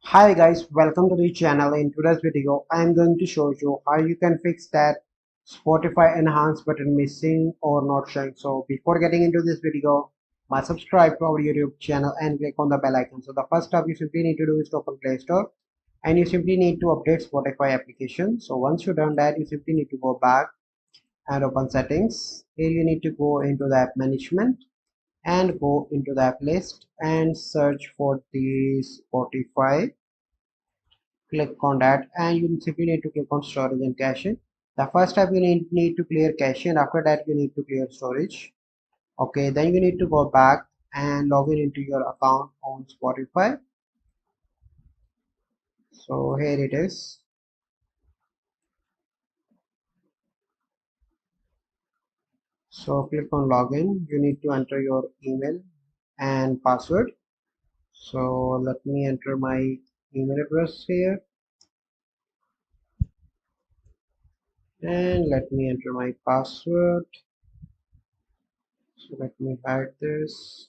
Hi guys, welcome to the channel. In today's video, I am going to show you how you can fix that Spotify enhance button missing or not showing. So before getting into this video, must subscribe to our YouTube channel and click on the bell icon. So the first step you simply need to do is to open Play Store and you simply need to update Spotify application. So once you've done that, you simply need to go back and open settings. Here you need to go into the app management and go into the app list and search for the Spotify. Click on that and you simply need to click on storage and caching. The first step you need to clear cache, and after that you need to clear storage. Okay, then you need to go back and log in into your account on Spotify. So here it is. So click on login. You need to enter your email and password. So let me enter my email address here and let me enter my password. So let me hide this.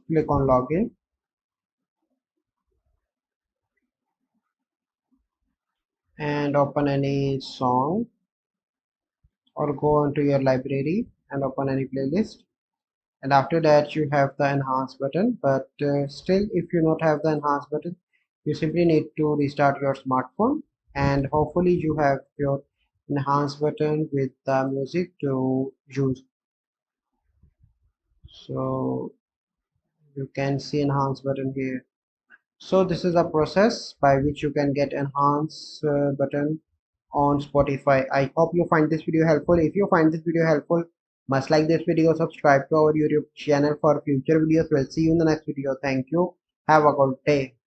Click on login and open any song or go into your library and open any playlist, and after that you have the enhance button. But still, if you not have the enhance button, you simply need to restart your smartphone and hopefully you have your enhance button with the music to use. So you can see enhance button here. So this is a process by which you can get enhance button on Spotify. I hope you find this video helpful. If you find this video helpful, must like this video, subscribe to our YouTube channel for future videos. We'll see you in the next video. Thank you. Have a good day.